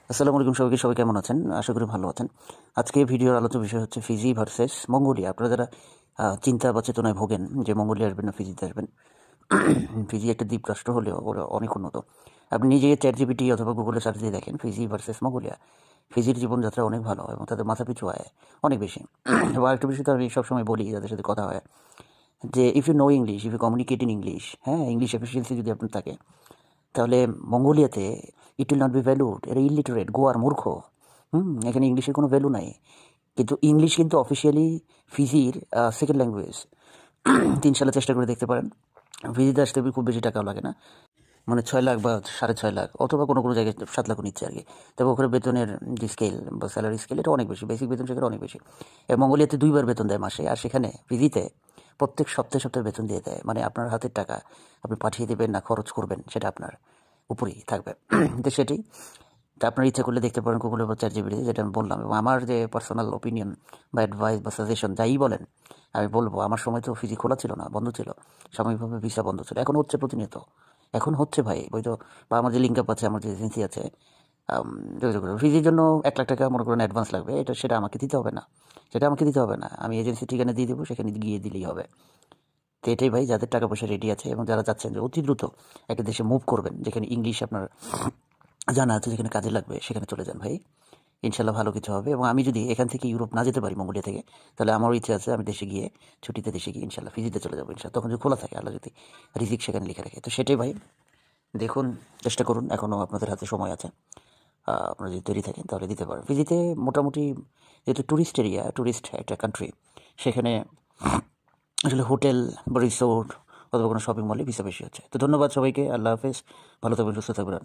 আসসালামু আলাইকুম সবাই কেমন আছেন? আশা করি ভালো আছেন। আজকে ভিডিওর আলোচ্য বিষয় হচ্ছে ফিজি ভার্সেস মঙ্গোলিয়া। আপনারা যারা চিন্তা বা চেতনায় ভোগেন যে মঙ্গোলিয়া আসবেন না ফিজিতে আসবেন, ফিজি একটা দ্বীপ রাষ্ট্র হলেও ওরা অনেক উন্নত। আপনি নিজে চ্যাটজিপিটি অথবা গুগলে সার্চ দিয়ে দেখেন ফিজি ভার্সেস মঙ্গোলিয়া। ফিজির জীবনযাত্রা অনেক ভালো এবং তাদের মাথাপিছু আয় অনেক বেশি। এবং আরেকটা বিষয় তো আমি সবসময় বলি যাদের সাথে কথা হয় যে if you know English, if you communicate in English, হ্যাঁ, ইংলিশ এফিসিয়েন্সি যদি আপনার থাকে, তাহলে মঙ্গোলিয়াতে it will not be valued. এরা ইলিটারেট, গোয়ার মূর্খ। এখানে ইংলিশের কোনো ভ্যালু নাই। কিন্তু ইংলিশ কিন্তু অফিসিয়ালি ফিজির সেকেন্ড ল্যাঙ্গুয়েজ। 3 সালে চেষ্টা করে দেখতে পারেন। ফিজিতে আসতে খুব বেশি টাকাও লাগে না, মানে 6 লাখ বা 6.5 লাখ, অথবা কোনো কোনো জায়গায় 7 লাখও নিচ্ছে আর কি। তবে ওখানে বেতনের যে স্কেল বা স্যালারি স্কেল এটা অনেক বেশি, বেসিক বেতন সেখানে অনেক বেশি। মঙ্গোলিয়াতে 2 বার বেতন দেয় মাসে, আর সেখানে ফিজিতে প্রত্যেক সপ্তাহে সপ্তাহে বেতন দিয়ে দেয়। মানে আপনার হাতের টাকা আপনি পাঠিয়ে দেবেন না খরচ করবেন সেটা আপনার উপরেই থাকবে। তো সেটাই, তা আপনার ইচ্ছা করলে দেখতে পারেন গুগলে বা চ্যাটজিপিটিতে, যেটা আমি বললাম। এবং আমার যে পার্সোনাল ওপিনিয়ন বা অ্যাডভাইস বা সাজেশন যাই বলেন, আমি বলবো আমার সময় তো ফিজি খোলা ছিল না, বন্ধ ছিল, সাময়িকভাবে ভিসা বন্ধ ছিল। এখন হচ্ছে প্রতিনিয়ত, এখন হচ্ছে ভাই, ওই তো। বা আমার যে লিঙ্ক আপ আছে, আমার যে এজেন্সি আছে, যোগাযোগ করবো। ফিজির জন্য 1 লাখ টাকা মনে করেন অ্যাডভান্স লাগবে, সেটা আমাকে দিতে হবে না, আমি এজেন্সি ঠিকানা দিয়ে দেবো, সেখানে গিয়ে দিলেই হবে। তো এটাই ভাই, যাদের টাকা পয়সা রেডি আছে এবং যারা চাচ্ছেন যে অতি দ্রুত একটা দেশে মুভ করবেন, যেখানে ইংলিশ আপনার জানা আছে, যেখানে কাজে লাগবে, সেখানে চলে যান ভাই। ইনশাল্লাহ ভালো কিছু হবে। এবং আমি যদি এখান থেকে ইউরোপ না যেতে পারি, মঙ্গোলিয়া থেকে, তাহলে আমারও ইচ্ছে আছে আমি দেশে গিয়ে, ছুটিতে দেশে গিয়ে ইনশাল্লাহ ফিজিতে চলে যাবো ইনশাল্লাহ, তখন যদি খোলা থাকে, আল্লাহ যদি রিজিক সেখানে লিখে রাখে। তো সেটাই ভাই, দেখুন, চেষ্টা করুন, এখনও আপনাদের হাতে সময় আছে। আপনারা যদি তৈরি থাকেন তাহলে দিতে পারেন। ফিজিতে মোটামুটি যেহেতু ট্যুরিস্ট এরিয়া, ট্যুরিস্ট একটা কান্ট্রি, সেখানে আসলে হোটেল বা রিসোর্ট অথবা কোনো শপিং মলে ভিসা বেশি হচ্ছে। তো ধন্যবাদ সবাইকে, আল্লাহ হাফেজ, ভালো থাকবেন, সুস্থ থাকবেন।